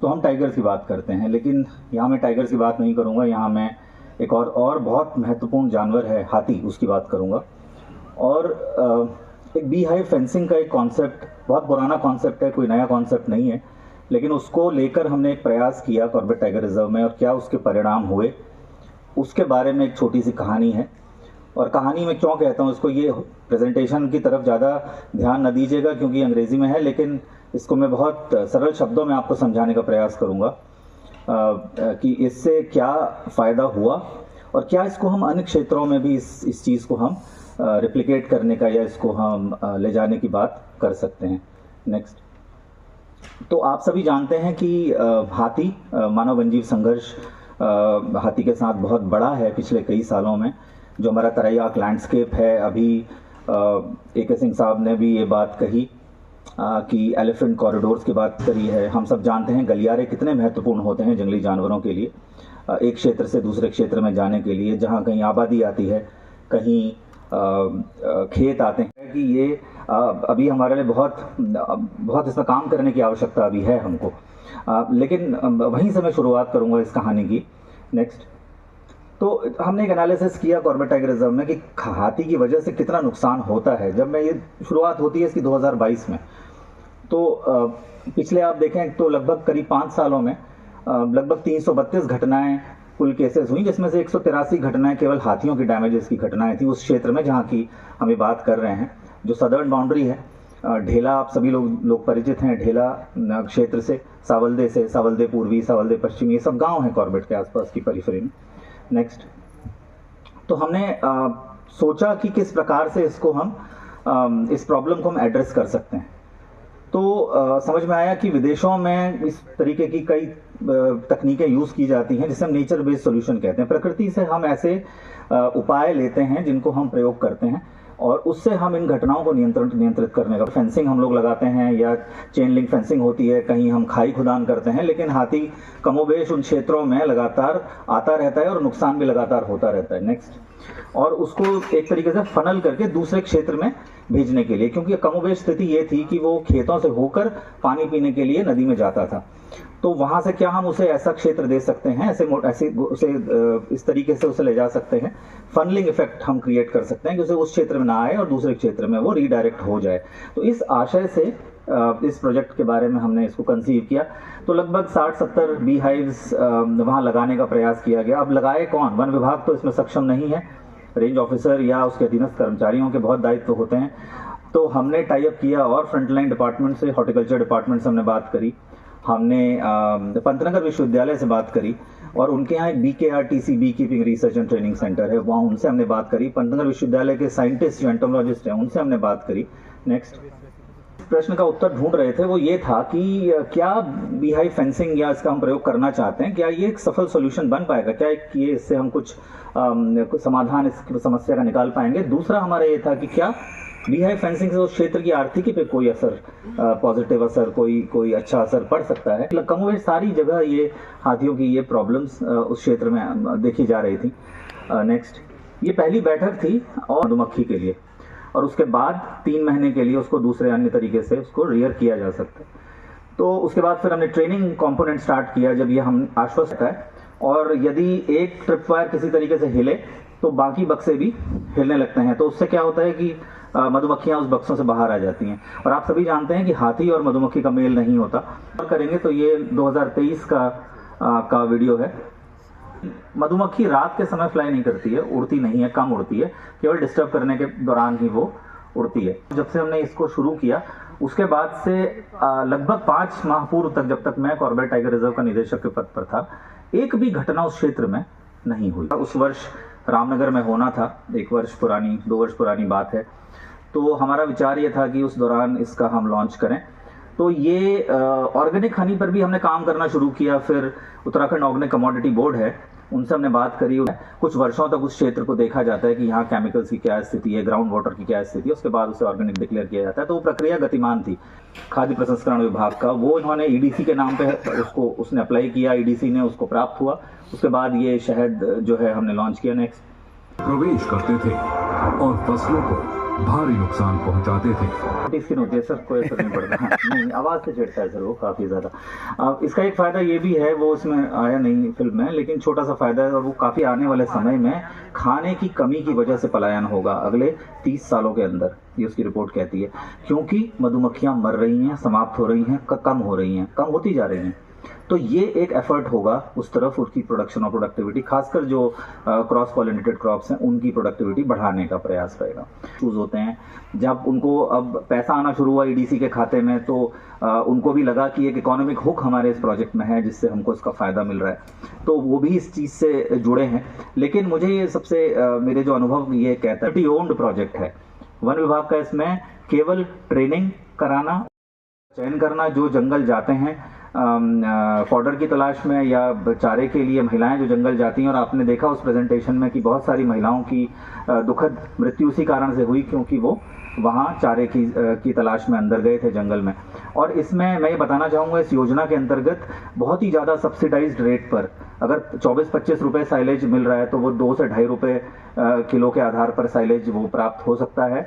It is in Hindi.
तो हम टाइगर्स की बात करते हैं, लेकिन यहाँ मैं टाइगर्स की बात नहीं करूँगा। यहाँ मैं एक और बहुत महत्वपूर्ण जानवर है हाथी, उसकी बात करूँगा। और एक बी हाइव फेंसिंग का एक कॉन्सेप्ट बहुत पुराना कॉन्सेप्ट है, कोई नया कॉन्सेप्ट नहीं है, लेकिन उसको लेकर हमने एक प्रयास किया कॉर्बेट टाइगर रिजर्व में, और क्या उसके परिणाम हुए उसके बारे में एक छोटी सी कहानी है। और कहानी में क्यों कहता हूँ इसको, ये प्रेजेंटेशन की तरफ ज़्यादा ध्यान न दीजिएगा क्योंकि अंग्रेज़ी में है, लेकिन इसको मैं बहुत सरल शब्दों में आपको समझाने का प्रयास करूँगा कि इससे क्या फ़ायदा हुआ और क्या इसको हम अन्य क्षेत्रों में भी इस चीज़ को हम रिप्लिकेट करने का या इसको हम ले जाने की बात कर सकते हैं। नेक्स्ट। तो आप सभी जानते हैं कि हाथी मानव वन्यजीव संघर्ष हाथी के साथ बहुत बड़ा है पिछले कई सालों में। जो हमारा तरैयाक लैंडस्केप है, अभी AK सिंह साहब ने भी ये बात कही कि एलिफेंट कॉरिडोर्स की बात करी है। हम सब जानते हैं गलियारे कितने महत्वपूर्ण होते हैं जंगली जानवरों के लिए, एक क्षेत्र से दूसरे क्षेत्र में जाने के लिए। जहाँ कहीं आबादी आती है, कहीं खेत आते हैं, कि ये अभी हमारे लिए बहुत इसमें काम करने की आवश्यकता अभी है हमको। लेकिन वहीं से मैं शुरुआत करूंगा इस कहानी की। नेक्स्ट। तो हमने एक एनालिसिस किया कॉर्बेट टाइगर रिजर्व में कि हाथी की वजह से कितना नुकसान होता है। जब मैं ये शुरुआत होती है इसकी 2022 में, तो पिछले आप देखें तो लगभग करीब 5 सालों में लगभग 332 घटनाएं कुल केसेस हुई, जिसमें से 183 घटनाएं केवल हाथियों की डैमेजेस की घटनाएं थी उस क्षेत्र में जहां की हमें बात कर रहे हैं। जो सदर्न बाउंड्री है, ढेला, आप सभी लोग परिचित हैं ढेला क्षेत्र से, सावलदे पूर्वी, सावलदे पश्चिमी, ये सब गांव हैं कॉर्बेट के आसपास की परिफेरी में। नेक्स्ट। तो हमने सोचा कि किस प्रकार से इसको हम इस प्रॉब्लम को हम एड्रेस कर सकते हैं। तो समझ में आया कि विदेशों में इस तरीके की कई तकनीकें यूज़ की जाती हैं जिसे हम नेचर बेस्ड सॉल्यूशन कहते हैं। प्रकृति से हम ऐसे उपाय लेते हैं जिनको हम प्रयोग करते हैं और उससे हम इन घटनाओं को नियंत्रित करने का, फेंसिंग हम लोग लगाते हैं या चेन लिंक फेंसिंग होती है, कहीं हम खाई खुदान करते हैं, लेकिन हाथी कमोबेश उन क्षेत्रों में लगातार आता रहता है और नुकसान भी लगातार होता रहता है। नेक्स्ट। और उसको एक तरीके से फनल करके दूसरे क्षेत्र में भेजने के लिए, क्योंकि कमोबेश स्थिति ये थी कि वो खेतों से होकर पानी पीने के लिए नदी में जाता था, तो वहां से क्या हम उसे ऐसा क्षेत्र दे सकते हैं, ऐसे उसे इस तरीके से उसे ले जा सकते हैं, फनलिंग इफेक्ट हम क्रिएट कर सकते हैं कि उसे उस क्षेत्र में ना आए और दूसरे क्षेत्र में वो रीडायरेक्ट हो जाए। तो इस आशय से इस प्रोजेक्ट के बारे में हमने इसको कंसीव किया। तो लगभग 60-70 बी हाइव्स वहाँ लगाने का प्रयास किया गया। अब लगाए कौन? वन विभाग तो इसमें सक्षम नहीं है, रेंज ऑफिसर या उसके अधीनस्थ कर्मचारियों के बहुत दायित्व होते हैं। तो हमने टाई अप किया और फ्रंटलाइन डिपार्टमेंट से, हॉर्टिकल्चर डिपार्टमेंट से हमने बात करी, हमने पंतनगर विश्वविद्यालय से बात करी और उनके यहाँ एक BKRTC bee keeping research and training centre है, वहाँ उनसे हमने बात करी। पंतनगर विश्वविद्यालय के साइंटिस्ट जो एंटोमोलॉजिस्ट हैं उनसे हमने बात करी। नेक्स्ट। प्रश्न का उत्तर ढूंढ रहे थे वो ये था कि क्या बी हाइव फेंसिंग या इसका हम प्रयोग करना चाहते हैं, क्या ये एक सफल सॉल्यूशन बन पाएगा, क्या ये इससे हम कुछ समाधान इस समस्या का निकाल पाएंगे। दूसरा हमारा ये था कि क्या बी हाइव फेंसिंग से उस क्षेत्र की आर्थिकी पे कोई असर, पॉजिटिव असर, कोई अच्छा असर पड़ सकता है। कमोबेश सारी जगह ये हाथियों की ये प्रॉब्लम्स उस क्षेत्र में देखी जा रही थी। नेक्स्ट। ये पहली बैठक थी और मधुमक्खी के लिए, और उसके बाद 3 महीने के लिए उसको दूसरे अन्य तरीके से उसको रियर किया जा सकता है। तो उसके बाद फिर हमने ट्रेनिंग कंपोनेंट स्टार्ट किया, जब ये हम आश्वस्त है और यदि एक ट्रिप वायर किसी तरीके से हिले तो बाकी बक्से भी हिलने लगते हैं। तो उससे क्या होता है कि मधुमक्खियां उस बक्सों से बाहर आ जाती हैं। और आप सभी जानते हैं कि हाथी और मधुमक्खी का मेल नहीं होता। और करेंगे तो ये 2023 का वीडियो है। मधुमक्खी रात के समय फ्लाई नहीं करती है, उड़ती नहीं है, कम उड़ती है, केवल डिस्टर्ब करने के दौरान ही वो उड़ती है। जब से हमने इसको शुरू किया उसके बाद से लगभग 5 माह पूर्व तक, जब तक मैं कॉर्बेट टाइगर रिजर्व का निदेशक के पद पर था, एक भी घटना उस क्षेत्र में नहीं हुई। उस वर्ष रामनगर में होना था, 2 वर्ष पुरानी बात है। तो हमारा विचार ये था कि उस दौरान इसका हम लॉन्च करें। तो ये ऑर्गेनिक हनी पर भी हमने काम करना शुरू किया। फिर उत्तराखंड ऑर्गेनिक कमोडिटी बोर्ड है, उनसे हमने बात करी। कुछ वर्षों तक उस क्षेत्र को देखा जाता है कि यहाँ केमिकल्स की क्या स्थिति है, ग्राउंड वाटर की क्या स्थिति है, उसके बाद उसे ऑर्गेनिक डिक्लेयर किया जाता है। तो वो प्रक्रिया गतिमान थी। खाद्य प्रसंस्करण विभाग का वो इन्होंने EDC के नाम पे उसने अप्लाई किया, EDC ने उसको प्राप्त हुआ। उसके बाद ये शहद जो है हमने लॉन्च किया। नेक्स्ट। प्रवेश करते थे और फसलों को भारी नुकसान पहुंचाते थे। स्किन होती है सर, कोई असर नहीं पड़ता। नहीं, आवाज़ से चिढ़ता है सर वो काफ़ी ज़्यादा। इसका एक फ़ायदा ये भी है, वो उसमें आया नहीं फिल्म में, लेकिन छोटा सा फ़ायदा है, और वो काफ़ी आने वाले समय में खाने की कमी की वजह से पलायन होगा अगले 30 सालों के अंदर, ये उसकी रिपोर्ट कहती है, क्योंकि मधुमक्खियाँ मर रही हैं, समाप्त हो रही हैं, कम हो रही हैं, कम होती जा रही हैं। तो ये एक एफर्ट होगा उस तरफ, उसकी प्रोडक्शन और प्रोडक्टिविटी, खासकर जो क्रॉस पॉलिनेटेड क्रॉप्स हैं उनकी प्रोडक्टिविटी बढ़ाने का प्रयास रहेगा। चूज होते हैं जब उनको अब पैसा आना शुरू हुआ ईडीसी के खाते में, तो उनको भी लगा कि एक इकोनॉमिक हुक हमारे इस प्रोजेक्ट में है जिससे हमको इसका फ़ायदा मिल रहा है, तो वो भी इस चीज़ से जुड़े हैं। लेकिन मुझे ये सबसे मेरे जो अनुभव ये कहता है, ओन्ड प्रोजेक्ट है वन विभाग का, इसमें केवल ट्रेनिंग कराना, चयन करना, जो जंगल जाते हैं फॉडर की तलाश में या चारे के लिए महिलाएं जो जंगल जाती हैं, और आपने देखा उस प्रेजेंटेशन में कि बहुत सारी महिलाओं की दुखद मृत्यु उसी कारण से हुई क्योंकि वो वहाँ चारे की तलाश में अंदर गए थे जंगल में। और इसमें मैं ये बताना चाहूँगा, इस योजना के अंतर्गत बहुत ही ज़्यादा सब्सिडाइज्ड रेट पर, अगर 24-25 रुपये साइलेज मिल रहा है तो वो 2 से 2.5 रुपये किलो के आधार पर साइलेज वो प्राप्त हो सकता है।